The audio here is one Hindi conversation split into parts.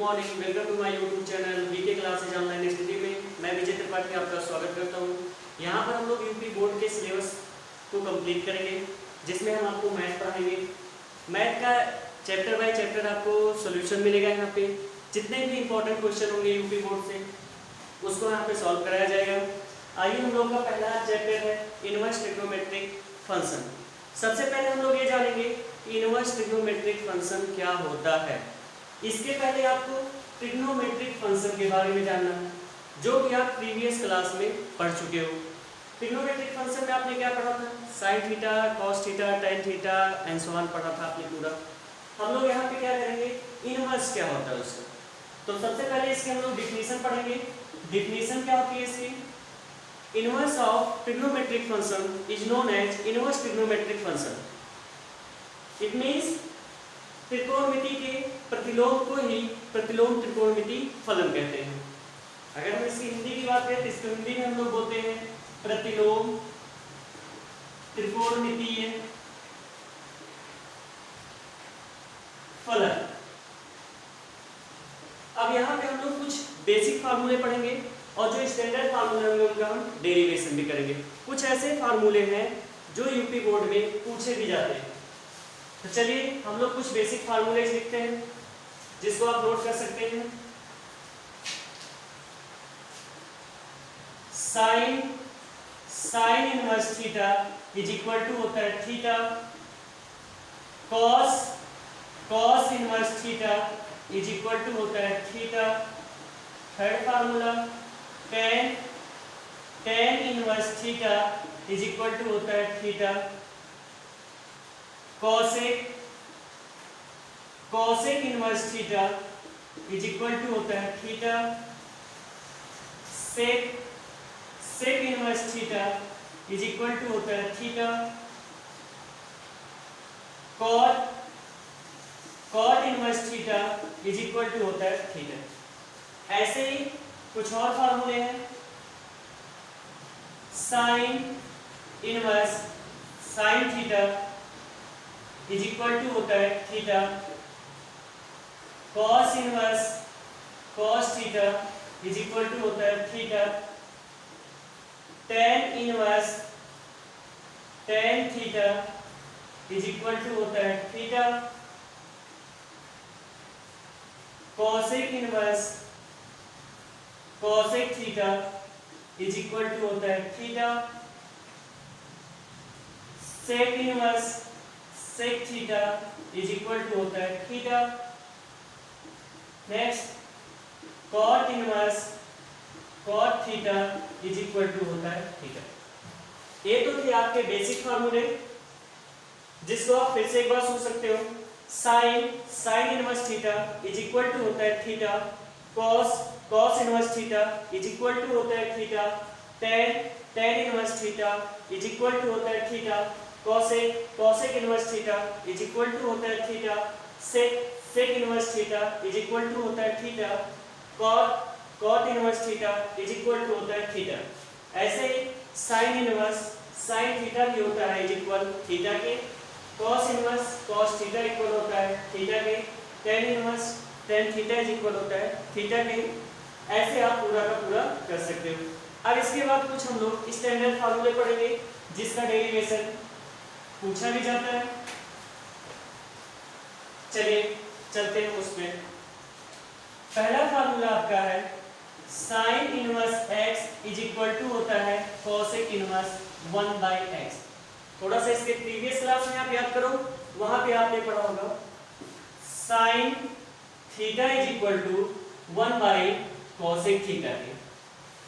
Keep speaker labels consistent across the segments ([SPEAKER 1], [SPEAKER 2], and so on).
[SPEAKER 1] Morning, welcome to my YouTube channel VK classes online study में मैं विजय त्रिपाठी आपका स्वागत करता हूँ। यहाँ पर हम लोग यूपी बोर्ड के सिलेबस को कंप्लीट करेंगे, जिसमें हम आपको मैथ पढ़ाएंगे। मैथ का चैप्टर बाय चैप्टर आपको सोल्यूशन मिलेगा। यहाँ पे जितने भी इंपॉर्टेंट क्वेश्चन होंगे यूपी बोर्ड से, उसको यहाँ पे सॉल्व कराया जाएगा। आइए, हम लोग का पहला चैप्टर है इनवर्स ट्रिग्नोमेट्रिक फंक्शन। सबसे पहले हम लोग ये जानेंगे इनवर्स ट्रिग्नोमेट्रिक फंक्शन क्या होता है। इसके पहले आपको ट्रिग्नोमेट्रिक फंक्शन के बारे में जानना है, जो कि आप प्रीवियस क्लास में पढ़ चुके हो। ट्रिग्नोमेट्रिक फंक्शन में आपने क्या पढ़ा था? Sine theta, cos theta, tan theta and so on पढ़ा था आपने पूरा। हम लोग यहाँ पे क्या करेंगे, इनवर्स क्या होता है उसका। तो सबसे पहले इसके हम लोग डिफिनीशन पढ़ेंगे। डिफिनीशन क्या होती है इसकी? Inverse of trigonometric function is known as inverse trigonometric function. It means त्रिकोणमिति के प्रतिलोम को ही प्रतिलोम त्रिकोणमिति फलन कहते हैं। अगर हम इसकी हिंदी की बात करें तो इसको हिंदी में हम लोग बोलते हैं प्रतिलोम त्रिकोणमितीय फलन। अब यहाँ पे हम लोग कुछ बेसिक फार्मूले पढ़ेंगे और जो स्टैंडर्ड फार्मूले होंगे उनका हम डेरिवेशन भी करेंगे। कुछ ऐसे फार्मूले हैं जो यूपी बोर्ड में पूछे भी जाते हैं। तो चलिए हम लोग कुछ बेसिक फार्मूले लिखते हैं, जिसको आप नोट कर सकते हैं। Sine inverse theta is equal to होता है theta, cos inverse theta is equal to होता है theta. Third formula tan inverse theta is equal to होता है theta. Cosec inverse theta is equal to होता है theta. Sec inverse theta is equal to होता है theta. Cot inverse theta is equal to होता है थीटा। ऐसे ही कुछ और फार्मूले हैं। Sine inverse sine theta is equal to होता है theta. Cos inverse cos theta is equal to होता है theta. Tan inverse tan theta is equal to होता है theta. Cosec inverse cosec theta is equal to होता है theta. Sec inverse sec theta is equal to होता है theta. Next cot inverse cot theta is equal to होता है थीटा। ये तो थे आपके बेसिक फार्मूले, जिसको आप फिर से एक बार सुन सकते हो। Sine inverse theta is equal to होता है theta. Cos inverse theta is equal to होता है theta. Tan inverse theta is equal to होता है theta. Cosec inverse theta is equal to होता है theta. Sec inverse theta is equal to होता है theta. Cot inverse theta is equal to होता है थीटा। ऐसे ही साइन इनवर्स साइन थीटा भी होता है इज इक्वल थीटा के। Cos inverse cos theta equal होता है थीटा के। Ten inverse tan theta is equal होता है थीटा के। ऐसे आप पूरा का पूरा कर सकते हो। अब इसके बाद कुछ हम लोग स्टैंडर्ड फार्मूले पढ़ेंगे, जिसका डेरिवेशन पूछा भी जाता है। चलिए चलते हैं उसमें। पहला फार्मूला आपका है sine inverse x is equal to होता है कॉसेक इनवर्स 1/x। थोड़ा सा इसके प्रीवियस क्लास में आप याद करो, वहां पे आपने पढ़ा होगा sine theta is equal to 1/कॉसेक थीटा के।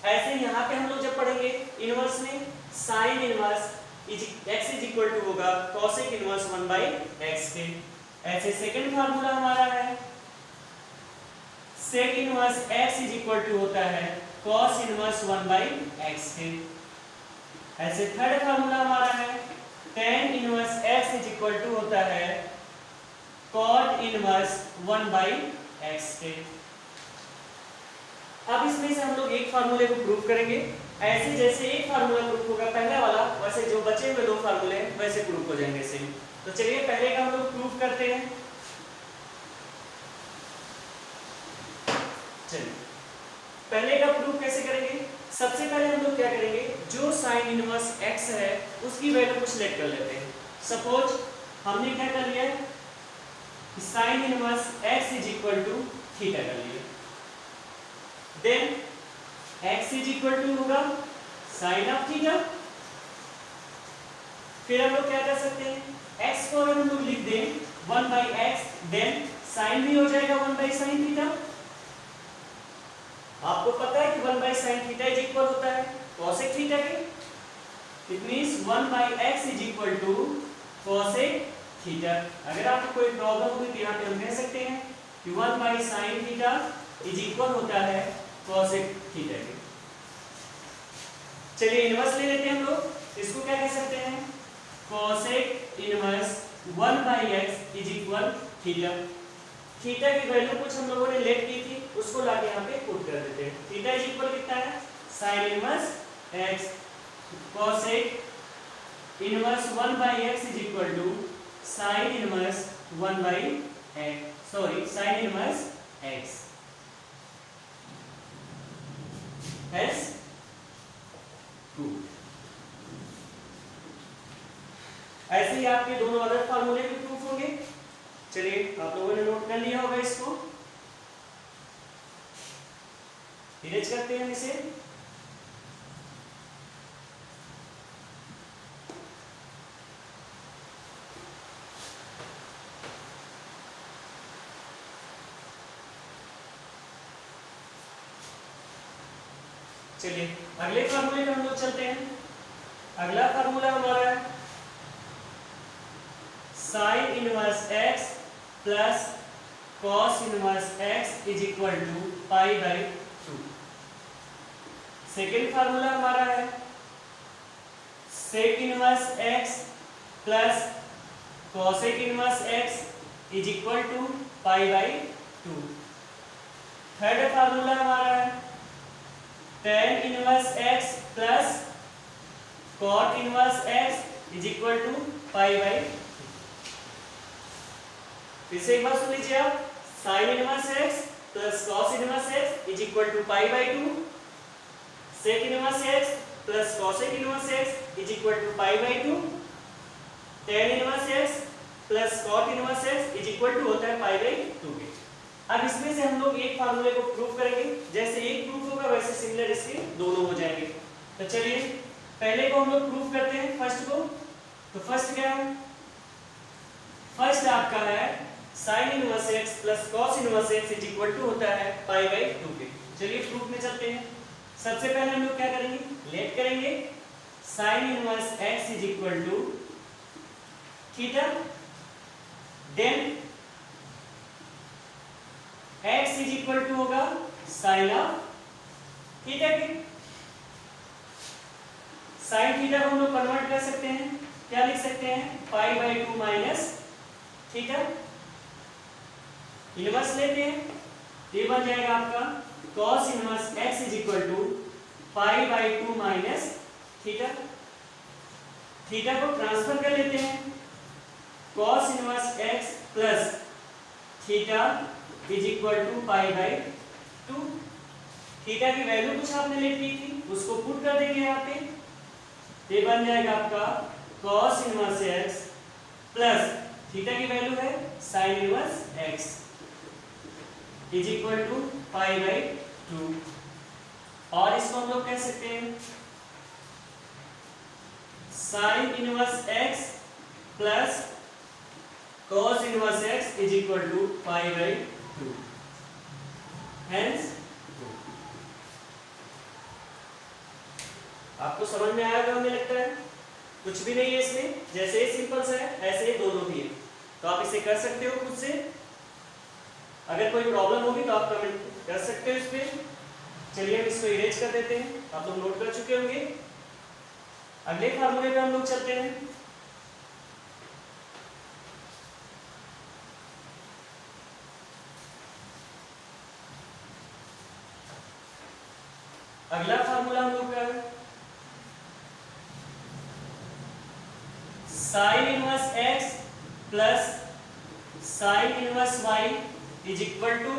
[SPEAKER 1] ऐसे यहाँ पे हम लोग जब पढ़ेंगे इनवर्स में, sine inverse x is equal to होगा कॉसेक इनवर्स 1/x के। ऐसे सेकंड फार्मूला हमारा है sec inverse x is equal to होता है कॉस इनवर्स 1/x के। ऐसे थर्ड फार्मूला हमारा है tan inverse x is equal to होता है कॉट इनवर्स 1/x के। अब इसमें से हम लोग एक फार्मूले को प्रूव करेंगे। ऐसे जैसे एक फार्मूला प्रूफ होगा पहला वाला, वैसे जो बचे हुए दो फार्मूले हैं वैसे प्रूफ हो जाएंगे सेम। तो चलिए पहले का हम लोग प्रूफ करते हैं। चलिए पहले का प्रूफ कैसे करेंगे। सबसे पहले हम लोग क्या करेंगे, जो साइन इनवर्स x है उसकी वैल्यू को सिलेक्ट कर लेते हैं। सपोज हमने क्या कर लिया है, sine inverse x is equal to theta कर लिया। Then x is equal to होगा साइन ऑफ थीटा। फिर हम लोग क्या कर सकते हैं, x को अगर हम लोग लिख दें 1/x, देन साइन भी हो जाएगा 1/sin थीटा। आपको पता है कि 1/sin थीटा इज इक्वल होता है cosec थीटा के। It means 1/x is equal to cosec theta. अगर आपको कोई प्रॉब्लम हुई तो यहाँ पे हम कह सकते हैं कि 1/sin थीटा इज इक्वल होता है cosec थीटा के। चलिए इनवर्स ले लेते हैं हम लोग, इसको क्या कह सकते हैं, cosec inverse 1/x is equal theta. Theta की वैल्यू कुछ हम लोगों ने लेट की थी, उसको लाके यहाँ पे पुट कर देते हैं। थीटा इज इक्वल कितना है, sine inverse x, cosec inverse 1/x is equal to sine inverse 1/x, sorry sine inverse x। Hence true। ऐसे ही आपके दोनों अदर फार्मूले भी प्रूफ होंगे। चलिए आप लोगों ने नोट कर लिया होगा, इसको इरेज करते हैं इसे। चलिए अगले फार्मूले पे हम लोग चलते हैं। अगला फार्मूला हमारा है sine inverse x plus cos inverse x is equal to π/2। Second formula हमारा है sec inverse x plus cosec inverse x is equal to π/2। Third formula हमारा है tan inverse x plus cot inverse x is equal to π/2। फिर से एक बार सुन लीजिए आप, sine inverse x plus cos inverse x is equal to π/2, sec inverse x plus cosec inverse x is equal to π/2, tan inverse x plus cot inverse x is equal to होता है π/2 के। अब इसमें से हम लोग एक फार्मूले को प्रूव करेंगे, जैसे एक प्रूफ होगा वैसे सिमिलर इसके दोनों हो जाएंगे। तो चलिए पहले को हम लोग प्रूफ करते हैं, फर्स्ट को। तो फर्स्ट क्या है, फर्स्ट आपका है sine inverse x plus cos inverse x is equal to होता है π/2 के। चलिए प्रूफ में चलते हैं। सबसे पहले हम लोग क्या करेंगे, लेट करेंगे sine inverse x is equal to theta, then x is equal to होगा साइन ऑफ थीटा के। साइन थीटा को हम लोग कन्वर्ट कर सकते हैं, क्या लिख सकते हैं, π/2 माइनस थीटा। इनवर्स लेते हैं, ये बन जाएगा आपका cos inverse x is equal to π/2 minus theta. Theta को ट्रांसफर कर लेते हैं, cos inverse x plus theta is equal to π/2। Theta की वैल्यू कुछ आपने लेट की थी, उसको पुट कर देंगे यहाँ पे, ये बन जाएगा आपका cos inverse x plus theta की वैल्यू है sine inverse x is equal to π/2। और इसको हम लोग कह सकते हैं sine inverse x plus cos inverse x is equal to π/2। Hence आपको समझ में आया हमें लगता है, कुछ भी नहीं है इसमें, जैसे ही सिंपल सा है ऐसे ही दोनों भी है। तो आप इसे कर सकते हो खुद से, अगर कोई प्रॉब्लम होगी तो आप कमेंट कर सकते हो इस पे। चलिए हम इसको इरेज कर देते हैं, आप लोग नोट कर चुके होंगे। अगले फार्मूले पे हम लोग चलते हैं। अगला फार्मूला हम लोग का है sine inverse x plus sine inverse y is equal to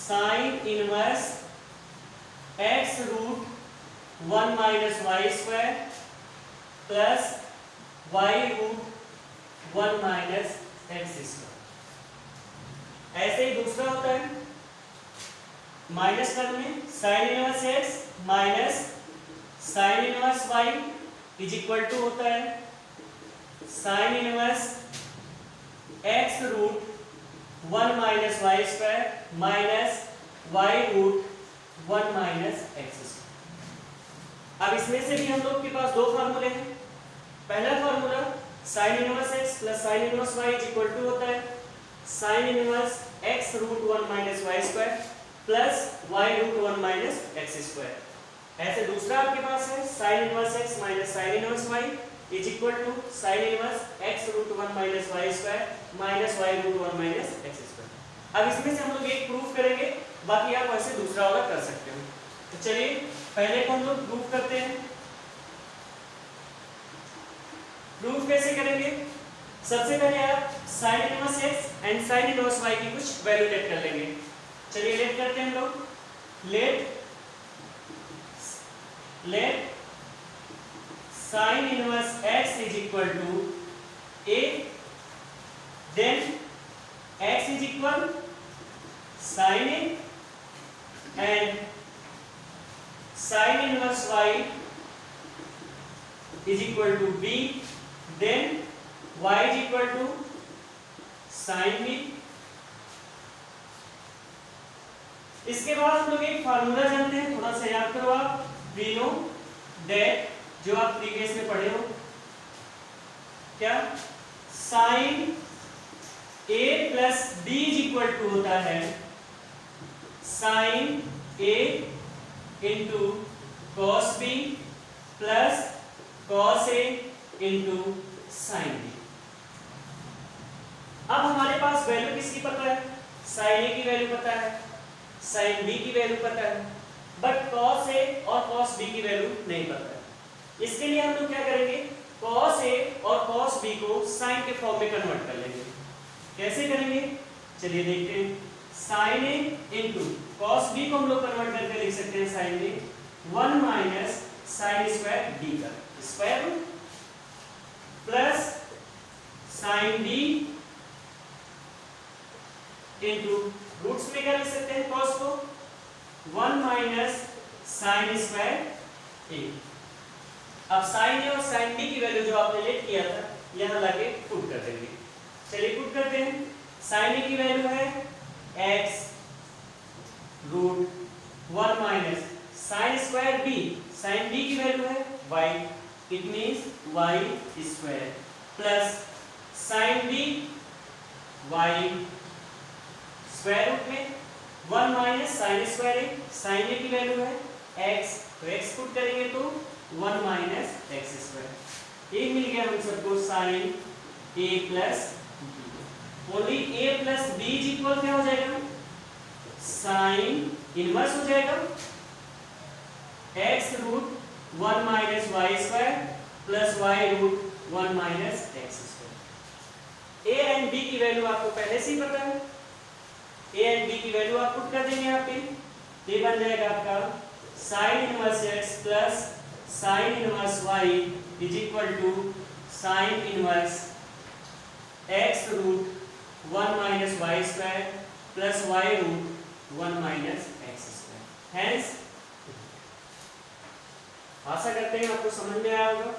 [SPEAKER 1] sine inverse x root 1 minus y square plus y root 1 minus x square. ऐसे ही दूसरा होता है माइनस टर्म में sine inverse x minus sine inverse y is equal to होता है sine inverse x root 1 minus y square minus y root 1 minus x square. अब इसमें से भी हम लोग के पास दो फार्मूले हैं। पहला formula sine inverse x plus sine inverse y is equal to होता है sine inverse x root 1 minus y square plus y root 1 minus x square. ऐसे दूसरा आपके पास है sine inverse x minus sine inverse y is equal to sine inverse x root 1 minus y square minus y root 1 minus x square. अब इसमें से हम लोग एक प्रूफ करेंगे, बाकी आप ऐसे दूसरा वाला कर सकते हो। तो चलिए पहले को हम लोग प्रूफ करते हैं। प्रूफ कैसे करेंगे? सबसे पहले आप sine inverse x and sine inverse y की कुछ वैल्यू लेट कर लेंगे। चलिए लेट करते हैं हम लोग। Let sine inverse x is equal to a, then x is equal sine a and sine inverse y is equal to b, then y is equal to sin b। इसके बाद हम लोग एक फार्मूला जानते हैं, थोड़ा सा याद करो आप। we know that, जो आप प्रीवियस में पढ़े हो, क्या sin a plus b is equal to होता है sin a into cos b plus cos a into sin b। अब हमारे पास वैल्यू किसकी पता है? sin a की वैल्यू पता है, sin b की वैल्यू पता है, बट cos a और cos b की वैल्यू नहीं पता है। इसके लिए हम लोग क्या करेंगे? cos a और cos b को sin के फॉर्म में कन्वर्ट कर लेंगे। कैसे करेंगे? चलिए देखते हैं। sin a into cos b को हम लोग कन्वर्ट करके लिख सकते हैं sin a 1 minus sin square b का square root plus sin b into roots में क्या लिख सकते हैं cos को 1 माइनस sin स्क्वायर a। अब sin a और sin b की वैल्यू जो आपने लेट किया था यहां लाके पुट कर देंगे। चलिए पुट करते हैं। sin a की वैल्यू है x root 1 minus sin square b, sin b की वैल्यू है y, it means y square plus sin b y square root में 1 minus sine square a, sine a की वैल्यू है x, तो x पुट करेंगे तो 1 माइनस एक्स स्क्वायर। ये मिल गया हम सबको sine a plus b। Only a plus b is equal क्या हो जाएगा? साइन इनवर्स हो जाएगा x root 1 minus y square plus y root 1 minus x square. a and b की वैल्यू आपको पहले से ही पता है, a एंड b की वैल्यू आप पुट कर देंगे यहाँ पे। ये बन जाएगा आपका sine inverse x plus sine inverse y is equal to sine inverse x root 1 minus y square plus y root 1 minus x square. Hence आशा करते हैं आपको समझ में आया होगा।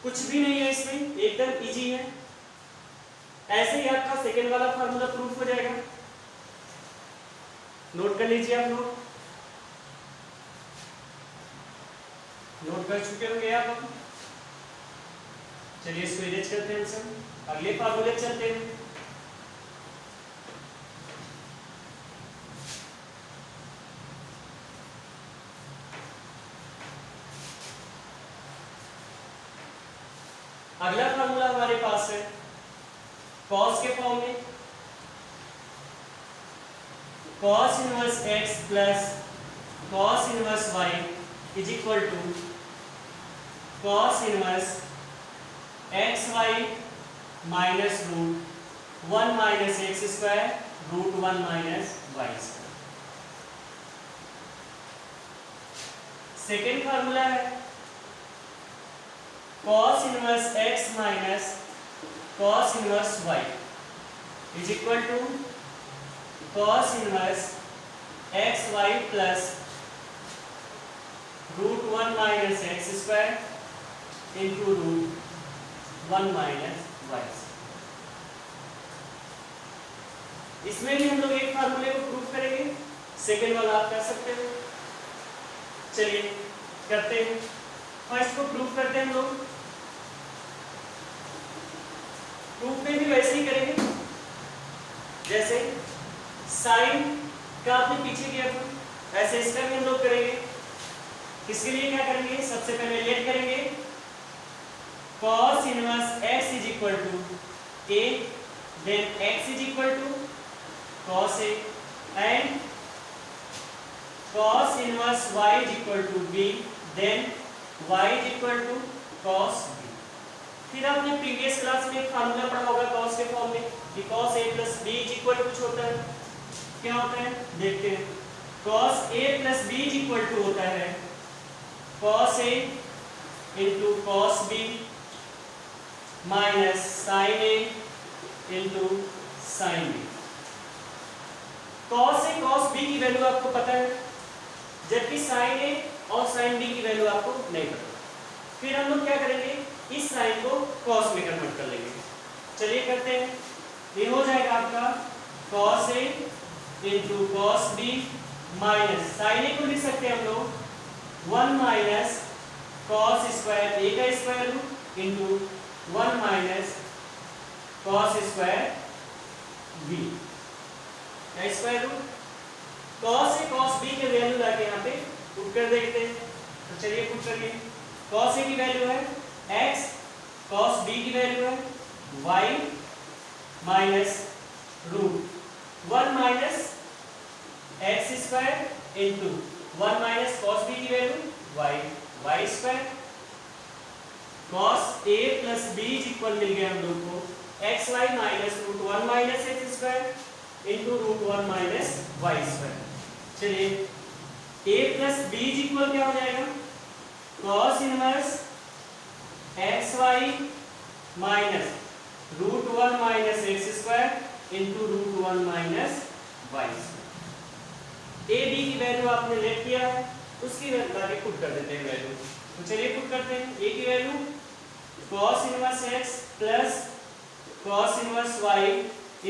[SPEAKER 1] कुछ भी नहीं है इसमें, एकदम इजी है। ऐसे ही आपका सेकेंड वाला फार्मूला प्रूफ हो जाएगा। नोट कर लीजिए आप लोग, नोट कर चुके होंगे आप। चलिए इसको इरेज करते हैं सब, अगले फार्मूले चलते हैं। अगला फार्मूला हमारे पास है cos के फॉर्म में, cos inverse x plus cos inverse y is equal to cos inverse xy minus root 1 minus x square √1 minus y square. Second formula है cos inverse x minus cos inverse y is equal to cos inverse x y plus √1 minus x square into √1 minus y. इसमें भी हम लोग एक फार्मूले को प्रूव करेंगे, सेकेंड वाला आप कर सकते हो। चलिए करते हैं, फर्स्ट को प्रूव करते हैं हम लोग। प्रूफ में भी वैसे ही करेंगे जैसे साइन का आपने पीछे किया था, ऐसे इसका भी हम लोग करेंगे। इसके लिए क्या करेंगे, सबसे पहले लेट करेंगे cos inverse x is equal to a, then x is equal to cos a and cos inverse y is equal to b, then y is equal to cos b। फिर आपने प्रीवियस क्लास में एक फार्मूला पढ़ा होगा cos के फॉर्म में कि cos a plus b is equal to कुछ होता है, क्या होता है देखते हैं। cos a plus b is equal to होता है cos a into cos b minus sin a into sin b। cos a cos b की वैल्यू आपको पता है, जबकि sin a और sin b की वैल्यू आपको नहीं पता। फिर हम लोग क्या करेंगे, इस साइन को cos में कन्वर्ट कर लेंगे। चलिए करते हैं, ये हो जाएगा आपका cos a into cos b minus sin a को लिख सकते हैं हम लोग 1 माइनस cos स्क्वायर a का square root into 1 minus cos square b का square root. cos a cos b के वैल्यू लाके यहाँ पे पुट कर देते हैं। तो चलिए पुट करिए, cos a की वैल्यू है x, cos b की वैल्यू है y minus √1 minus x square into 1 minus cos b की value y square. cos a plus b is equal मिल गया हम लोग को xy minus √1 minus x square into √1 minus y square. चलिए a plus b is equal क्या हो जाएगा, cos inverse xy minus √1 minus x square into √1 minus y square. a b की वैल्यू आपने लेट किया है, उसकी वैल्यू आगे पुट कर देते हैं वैल्यू। तो चलिए पुट करते हैं, a की value cos inverse x plus cos inverse y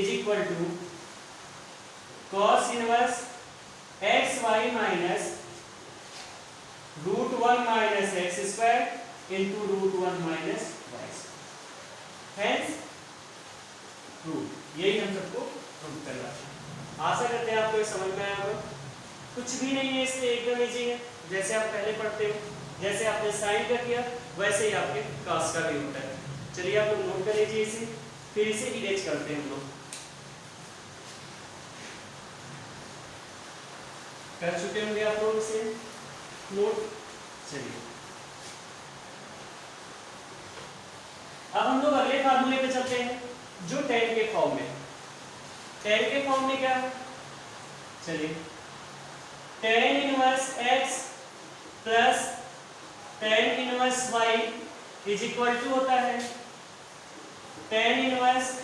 [SPEAKER 1] is equal to cos inverse xy minus √1 minus x square into √1 minus y square. Hence proof. यही हम सबको प्रूफ करना है। आशा करते हैं आपको ये समझ में आया होगा। कुछ भी नहीं है इसमें, एकदम इजी है, जैसे आप पहले पढ़ते हो, जैसे आपने साइन का किया वैसे ही आपके cos का भी होता है। चलिए आप लोग नोट कर लीजिए इसे, फिर इसे इरेज करते हैं हम लोग। कर चुके होंगे आप लोग इसे नोट। चलिए अब हम लोग अगले फार्मूले पे चलते हैं जो tan के फॉर्म में। tan के फॉर्म में क्या है, चलिए tan inverse x plus tan inverse y is equal to होता है tan inverse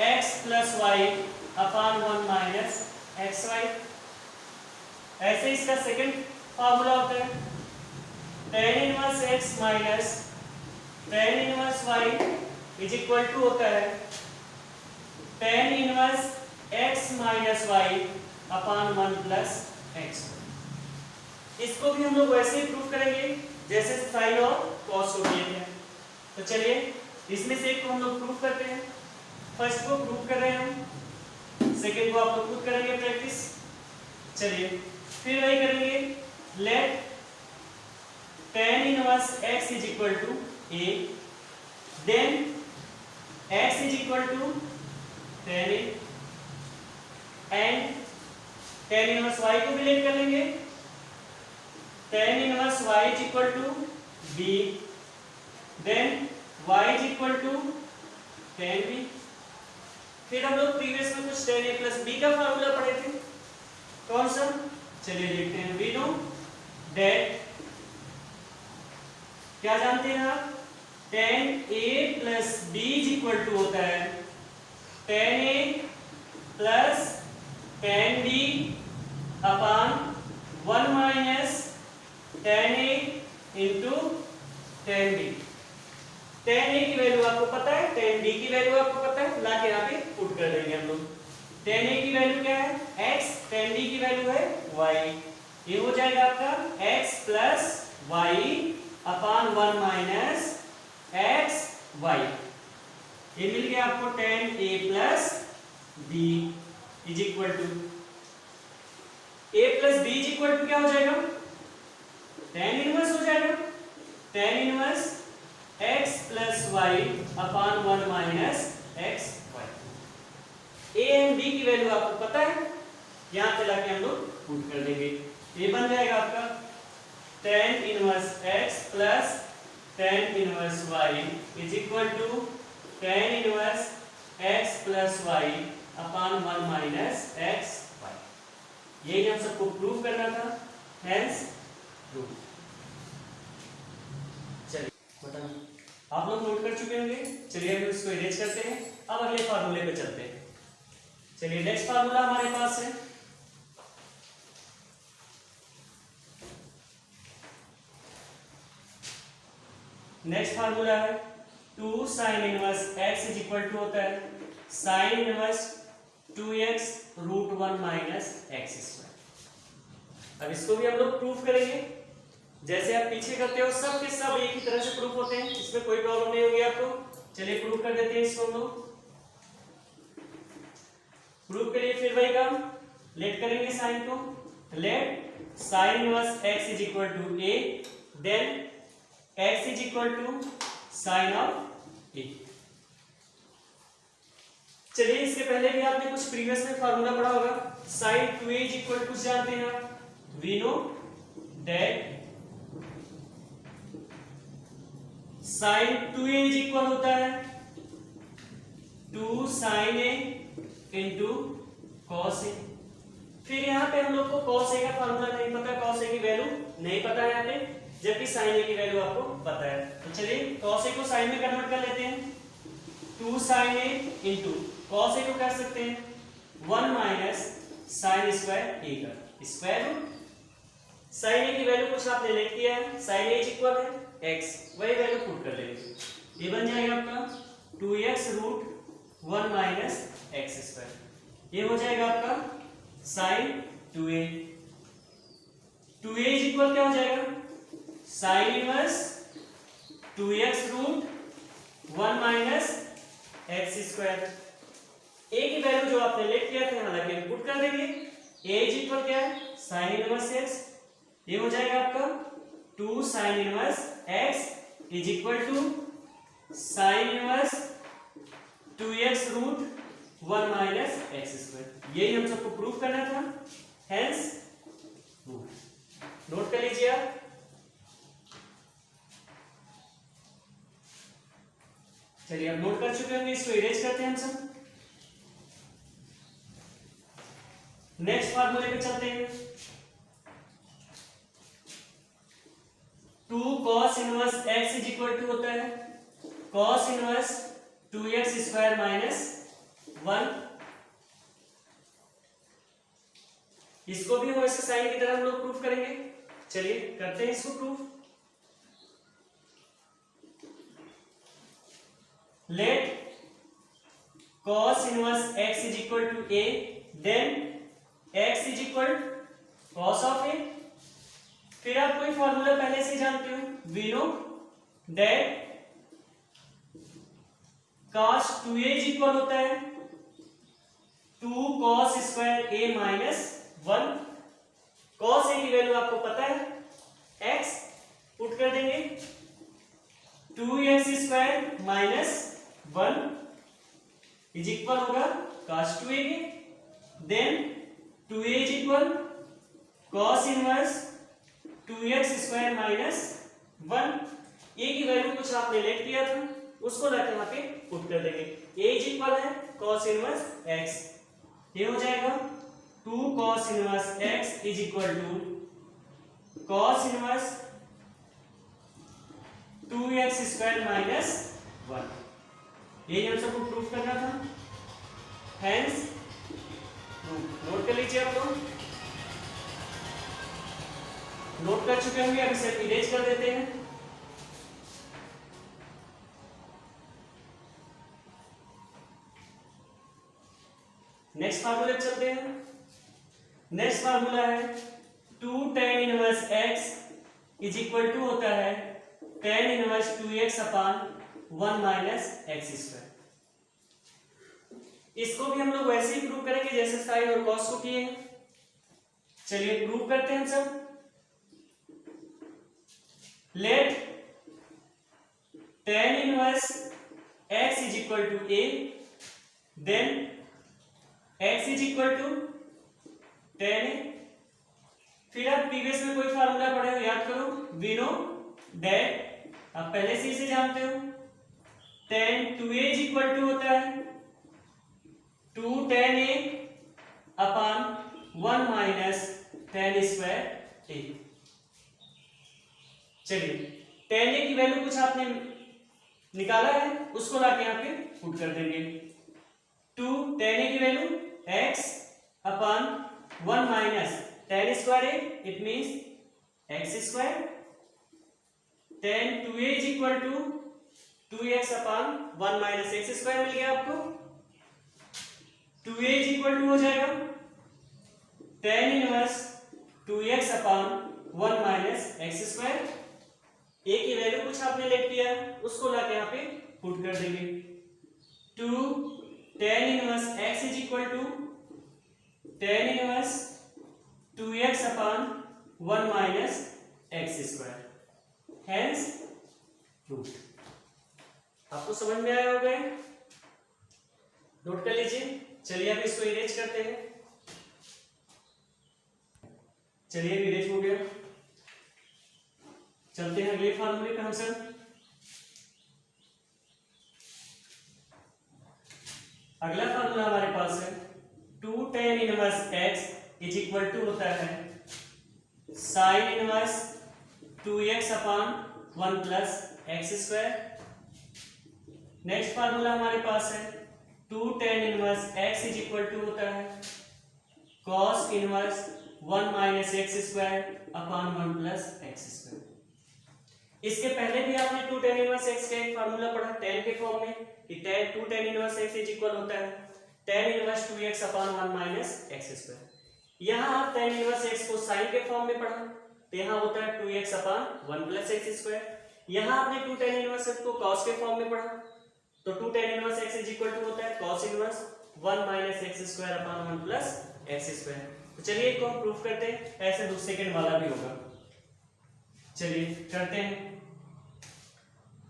[SPEAKER 1] x plus y upon 1 minus xy। ऐसे इसका सेकंड फार्मूला होता है tan inverse x minus tan inverse y is equal to होता है tan inverse x minus y upon 1 plus x। इसको भी हम लोग वैसे ही प्रूव करेंगे जैसे साइन और कॉस को किए थे। तो चलिए इसमें से एक को हम लोग प्रूव करते हैं। फर्स्ट को प्रूव कर रहे हैं हम, सेकेंड को आप लोग खुद करेंगे प्रैक्टिस। चलिए फिर वही करेंगे, let tan inverse x is equal to a, then x is equal to tan a and tan inverse y को भी लेट कर लेंगे, tan inverse y is equal to b, then y is equal to tan b फिर हम लोग प्रीवियस में कुछ tan a प्लस बी का फार्मूला पढ़े थे, कौन सा, चलिए देखते हैं। वी नो दैट, क्या जानते हैं आप, tan a plus b is equal to होता है tan a प्लस tan b upon 1 minus tan a into tan b। tan a की वैल्यू आपको पता है, tan b की वैल्यू आपको पता है, ला के यहाँ पे पुट कर देंगे हम लोग। tan a की वैल्यू क्या है x, tan b की वैल्यू है y। ये हो जाएगा आपका x plus y upon 1 minus x y। ये मिल गया आपको tan a plus b is equal to, a plus b is equal to क्या हो जाएगा, tan इनवर्स हो जाएगा, tan inverse x plus y upon 1 minus x y। a and b की वैल्यू आपको पता है, यहां पे लाके हम लोग पुट कर देंगे। ये बन जाएगा आपका tan inverse x plus tan inverse y is equal to tan inverse x plus y upon 1 minus x y। यही हम सबको प्रूव करना था, हेंस प्रूव। चलिए बताना, आप लोग नोट कर चुके होंगे। चलिए हम इसको इरेज करते हैं, अब अगले फार्मूले पे चलते हैं। चलिए नेक्स्ट फार्मूला हमारे पास है नेक्स्ट फार्मूला है 2 sin inverse x is equal to होता है sin inverse 2x root 1 minus x square. अब इसको भी हम लोग प्रूफ करेंगे, जैसे आप पीछे करते हो सब के सब एक ही तरह से प्रूफ होते हैं, इसमें कोई प्रॉब्लम नहीं होगी आपको। चलिए प्रूफ कर देते हैं इसको हम लोग। प्रूफ के लिए फिर वही काम, लेट करेंगे साइन को, let sine inverse x is equal to a, then x is equal to sine of a। चलिए इसके पहले भी आपने कुछ प्रीवियस में फार्मूला पढ़ा होगा, sign 2a is equal to जानते हैं आप, we know that sine 2a is equal होता है 2 sin a into cos a। फिर यहाँ पे हम लोग को cos a का फार्मूला नहीं पता, cos a की वैल्यू नहीं पता है यहाँ पे, जबकि sin a की वैल्यू आपको पता है। तो चलिए cos a को sin में कन्वर्ट कर लेते हैं, 2 sin a into cos a को कर सकते हैं 1 माइनस साइन स्क्वायर a का स्क्वायर रूट। sin a की वैल्यू कुछ आपने लिख दिया है, sin a इज इक्वल है x, वही वैल्यू पुट कर लेंगे। ये बन जाएगा आपका 2x root 1 minus x square. ये हो जाएगा आपका sign 2a। 2a is equal क्या हो जाएगा, sine inverse 2x root 1 minus x square. a की वैल्यू जो आपने लेट किया था यहाँ लगे पुट कर देंगे। a इज इक्वल क्या है, साइन इनवर्स x। ये हो जाएगा आपका 2 sine inverse x is equal to sine inverse 2x root 1 minus x square. यही हम सबको प्रूफ करना था, हेंस प्रूफ। नोट कर लीजिए आप। चलिए आप नोट कर चुके होंगे, इसको इरेज करते हैं हम सब। नेक्स्ट फार्मूले पे चलते हैं। 2 cos inverse x is equal to होता है cos inverse 2x square minus 1। इसको भी वैसे साइन की तरह हम लोग प्रूफ करेंगे। चलिए करते हैं इसको proof. Let cos inverse x is equal to a, then x is equal cos of a। फिर आप कोई फॉर्मूला पहले से जानते हो, we know that cos 2a is equal होता है 2 cos square a minus 1। cos a की वैल्यू आपको पता है x, पुट कर देंगे 2x square minus 1 is equal होगा cos 2a के, then 2a is equal cos inverse 2x square minus 1। a की वैल्यू कुछ आपने लेट किया था, उसको लाके यहाँ पे पुट कर देंगे। a इज इक्वल है cos इनवर्स x, ये हो जाएगा 2 cos inverse x is equal to cos inverse 2x square minus 1। यही हम सबको प्रूफ करना था, हेंस नोट कर लीजिए आप लोग, नोट कर चुके होंगे, अब इसे इरेज कर देते हैं। नेक्स्ट फार्मूला चलते हैं। नेक्स्ट फार्मूला है 2 tan inverse x is equal to होता है tan inverse 2x upon 1 minus x square. इसको भी हम लोग वैसे ही प्रूव करेंगे जैसे साइन और कॉस को किए हैं। चलिए प्रूव करते हैं हम सब। Let tan inverse x is equal to a, then x is equal to tan a। फिर आप प्रीवियस में कोई फार्मूला पढ़े हो याद करो, वी नो दैट, आप पहले से इसे जानते हो, tan 2a is equal to होता है 2 tan a upon 1 minus tan square a। चलिए tan a की वैल्यू कुछ आपने निकाला है, उसको लाके यहाँ पे पुट कर देंगे। 2 tan a की value x upon 1 minus tan square a, it means x square. tan 2a is equal to 2x upon 1 minus x square मिल गया आपको। 2a इज इक्वल टू हो जाएगा tan inverse 2x upon 1 minus x square. a की वैल्यू कुछ आपने लेट किया है, उसको लाके यहाँ पे पुट कर देंगे। 2 tan inverse x is equal to tan inverse 2x upon 1 minus x square, hence proof. आपको समझ में आया होगा, नोट कर लीजिए। चलिए अब इसको इरेज करते हैं। चलिए इरेज हो गया, चलते हैं अगले फार्मूले का हम सर। अगला फार्मूला हमारे पास है 2 tan inverse x is equal to होता है sine inverse 2x upon 1 plus x square. Next formula हमारे पास है 2 tan inverse x is equal to होता है cos inverse 1 minus x square upon 1 plus x square. इसके पहले भी आपने 2 tan इनवर्स x का एक फार्मूला पढ़ा tan के फॉर्म में कि 2 tan inverse x is equal होता है tan inverse 2x upon 1 minus x square. यहाँ आप tan इनवर्स x को sin के फॉर्म में पढ़ा, तो यहाँ होता है 2x upon 1 plus x square. यहाँ आपने 2 tan इनवर्स x को cos के फॉर्म में पढ़ा, तो 2 tan inverse x is equal to होता है cos inverse 1 minus x square upon 1 plus x square. तो चलिए इसको हम प्रूफ करते हैं, ऐसे 2 सेकंड वाला भी होगा। चलिए करते हैं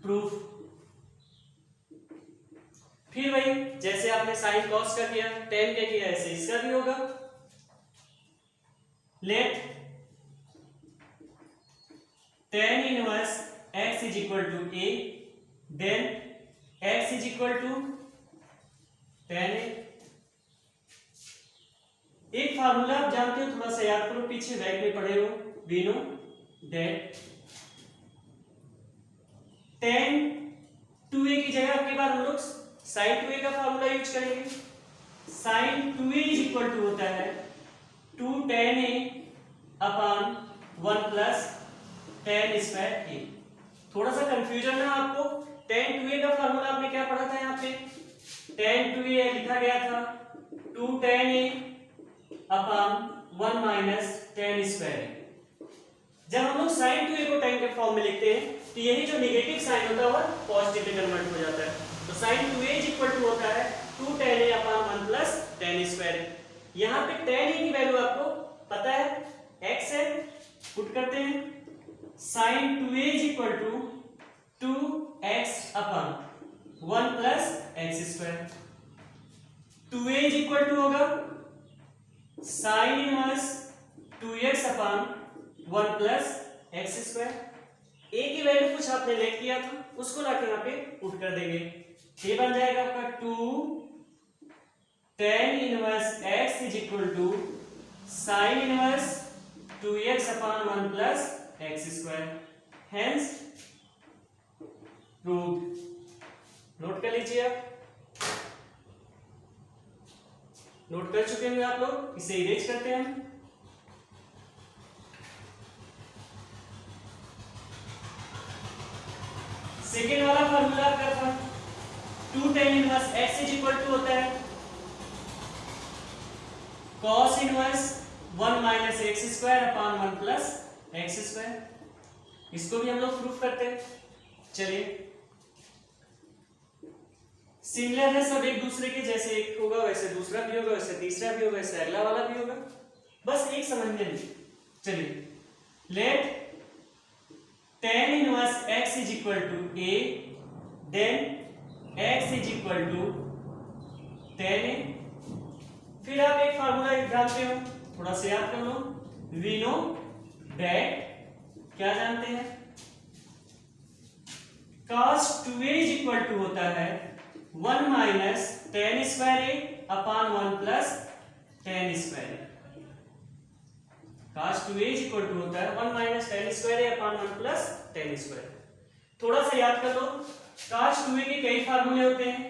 [SPEAKER 1] प्रूफ। फिर वही जैसे आपने साइन कॉस का किया, tan का किया, ऐसे इसका भी होगा। Let tan inverse x is equal to a, then x is equal to tan a। एक फार्मूला आप जानते हो, थोड़ा सा याद करो, पीछे बैक में पढ़े हो, we know that tan 2a की जगह आपके पास हम लोग sin 2a का फार्मूला यूज करेंगे। sin 2a is equal to होता है 2 tan a upon 1 plus tan square a। थोड़ा सा कंफ्यूजन है आपको, tan 2a का फार्मूला आपने क्या पढ़ा था, यहाँ पे tan 2a लिखा गया था 2 tan a upon 1 minus tan square a। जब हम लोग sin 2a को tan के फॉर्म में लिखते हैं, तो यही जो नेगेटिव साइन होता है वह पॉजिटिव में कन्वर्ट हो जाता है। तो sin 2a is equal to होता है 2 tan a upon 1 plus tan square a। यहाँ पे tan a की वैल्यू आपको पता है x है, पुट करते हैं। sin 2a is equal to 2x upon 1 plus x square. 2a is equal to होगा sin inverse 2x upon 1 plus x square. a की वैल्यू कुछ आपने लेट किया था, उसको लाके यहाँ पे पुट कर देंगे। ये बन जाएगा आपका 2 tan inverse x is equal to sine inverse 2x upon 1 plus x square, hence proved. Note कर लीजिए, आप नोट कर चुके होंगे आप लोग, इसे इरेज करते हैं हम। सेकेंड वाला फॉर्मूला आपका था 2 tan inverse x is equal to होता है cos inverse 1 minus x square upon 1 plus x square. इसको भी हम लोग प्रूफ करते हैं। चलिए, सिमिलर है सब एक दूसरे के, जैसे एक होगा वैसे दूसरा भी होगा, वैसे तीसरा भी होगा, वैसे अगला वाला भी होगा, बस एक समझने लीजिए। चलिए, let tan inverse x is equal to a, then x is equal to tan a। फिर आप एक फार्मूला जानते हो, थोड़ा सा याद कर लो। वी नो दैट, क्या जानते हैं, cos 2a is equal to होता है 1 minus tan square a upon 1 plus tan square a। cos 2a is equal to होता है 1 minus tan square a upon 1 plus tan square. थोड़ा सा याद कर लो, cos 2a के कई फार्मूले होते हैं।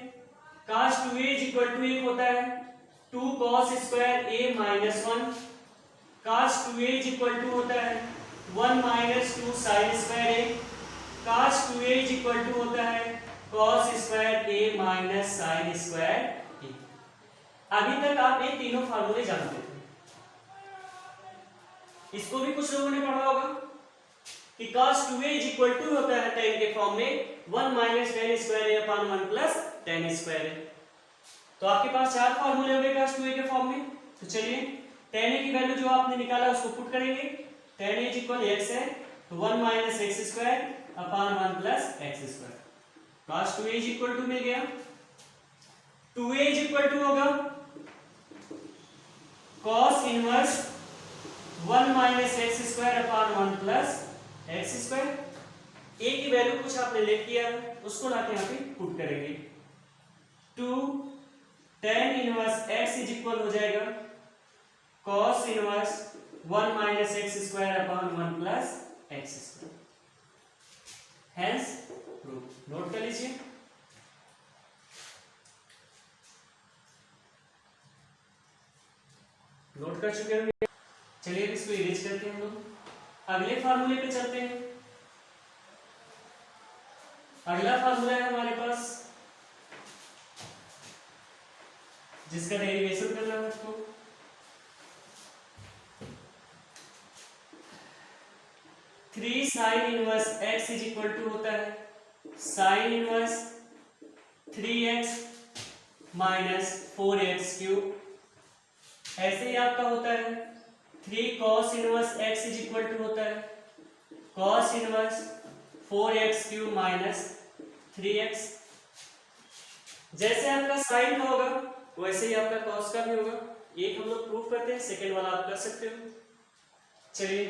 [SPEAKER 1] cos 2a is equal to एक होता है 2 cos square a minus 1। cos 2a is equal to होता है 1 minus 2 sin square a। cos 2a is equal to होता है cos square a minus sin square a। अभी तक आप ये तीनों फार्मूले जानते थे। इसको भी कुछ लोगों ने पढ़ा होगा कि cos 2a is equal to होता है tan के फॉर्म में 1 minus tan square a upon 1 plus tan square a। तो आपके पास चार फार्मूले हो गए cos 2a के फॉर्म में। तो चलिए, tan a की वैल्यू जो आपने निकाला उसको पुट करेंगे। tan a is equal x है तो 1 minus x square upon 1 plus x square. cos 2a is equal to मिल गया, 2a इज इक्वल टू होगा cos inverse 1 minus x square upon 1 plus x square. a की वैल्यू कुछ आपने लिख किया, उसको लाके यहाँ पे पुट करेंगे। 2 tan inverse x is equal हो जाएगा cos inverse 1 minus x square upon 1 plus x square, hence proof. Note कर लीजिए। नोट कर चुके होंगे। चलिए, इसको इरेज करते हैं हम लोग, अगले फार्मूले पे चलते हैं। अगला फार्मूला है हमारे पास जिसका डेरिवेशन करना है आपको। Three sine inverse x is equal to होता है sine inverse 3x minus 4x cube. ऐसे ही आपका होता है 3 cos inverse x is equal to होता है cos inverse 4x cube minus 3x। जैसे आपका साइन का होगा वैसे ही आपका cos का भी होगा। एक हम लोग प्रूफ करते हैं, सेकेंड वाला आप कर सकते हो। चलिए,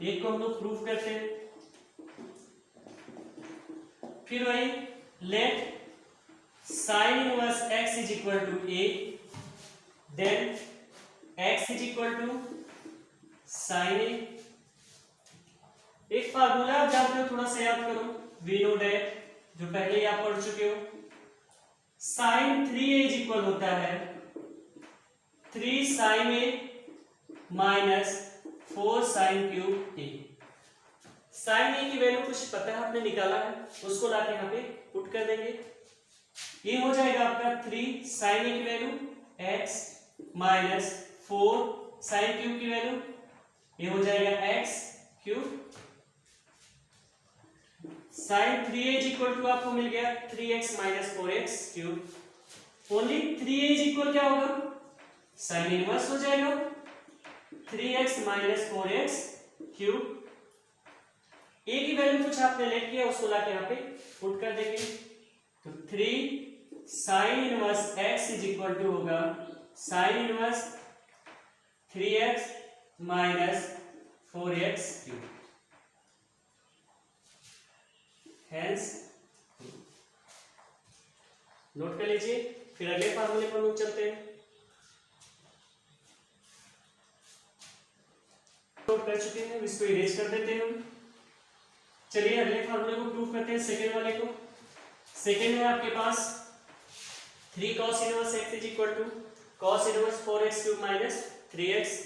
[SPEAKER 1] एक को हम लोग प्रूफ करते हैं। फिर वही let sine inverse x is equal to a, then x is equal to sine a। एक फार्मूला आप जानते हो, थोड़ा सा याद करो। वी नो दैट, जो पहले ही आप पढ़ चुके हो, साइन 3a इज इक्वल होता है 3 sine a minus 4 sine cube a। Sine a की वैल्यू कुछ पता है, आपने निकाला है, उसको लाके यहाँ पे पुट कर देंगे। ये हो जाएगा आपका 3 साइन a की value x minus 4 sine cube की वैल्यू, ये हो जाएगा x cube. Sine 3a is equal to आपको मिल गया 3x minus 4x cube. Only 3a is equal क्या होगा, साइन इनवर्स हो जाएगा 3x minus 4x cube. a की वैल्यू कुछ आपने लेट किया, उसको लाके यहाँ पे पुट कर देंगे। तो 3 sine inverse x is equal to होगा sine inverse 3x minus 4x cube, hence note कर लीजिए। फिर अगले फार्मूले पर लोग चलते हैं। नोट कर चुके हैं, इसको इरेज कर देते हैं हम। चलिए अगले फार्मूले को प्रूव करते हैं, सेकेंड वाले को। सेकेंड है आपके पास 3 cos inverse x is equal to cos inverse 4x cube minus 3x।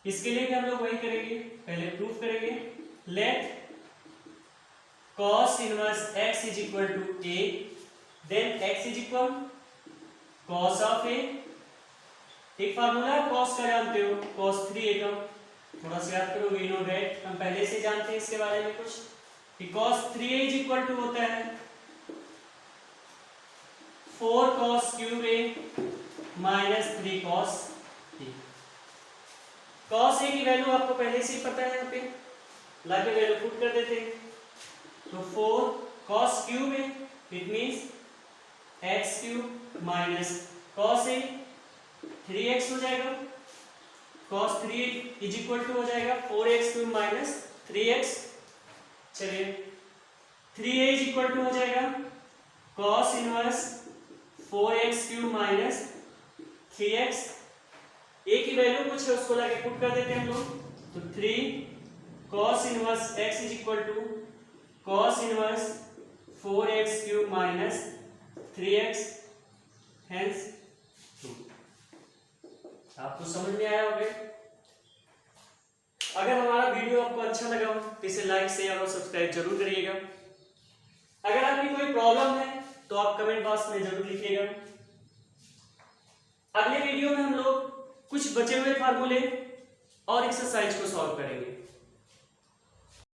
[SPEAKER 1] इसके लिए भी हम लोग वही करेंगे, पहले प्रूफ करेंगे। Let cos inverse x is equal to a, then x is equal cos of a। एक फार्मूला cos का जानते हो, cos 3a का, थोड़ा सा याद करो, वी नो दैट, हम पहले से जानते हैं इसके बारे में कुछ कि cos 3a is equal to होता है 4 cos cube a minus 3 cos a। cos a की वैल्यू आपको पहले से ही पता है, यहाँ पे लाके वैल्यू पुट कर देते हैं। तो 4 cos cube a it means x cube minus cos a 3x हो जाएगा, cos 3a is equal to हो जाएगा 4x क्यूब माइनस 3x। चलिए 3a इज इक्वल टू हो जाएगा cos inverse 4x cube minus 3x। a की वैल्यू कुछ है, उसको लाके पुट कर देते हैं हम लोग। तो 3 cos inverse x is equal to cos inverse 4x cube minus 3x, hence 2। आपको समझ में आया होगा? अगर हमारा वीडियो आपको अच्छा लगा हो तो इसे लाइक, शेयर और सब्सक्राइब जरूर करिएगा। अगर आपकी कोई प्रॉब्लम है तो आप कमेंट बॉक्स में जरूर लिखिएगा। अगले वीडियो में हम लोग कुछ बचे हुए फार्मूले और एक्सरसाइज को सॉल्व करेंगे।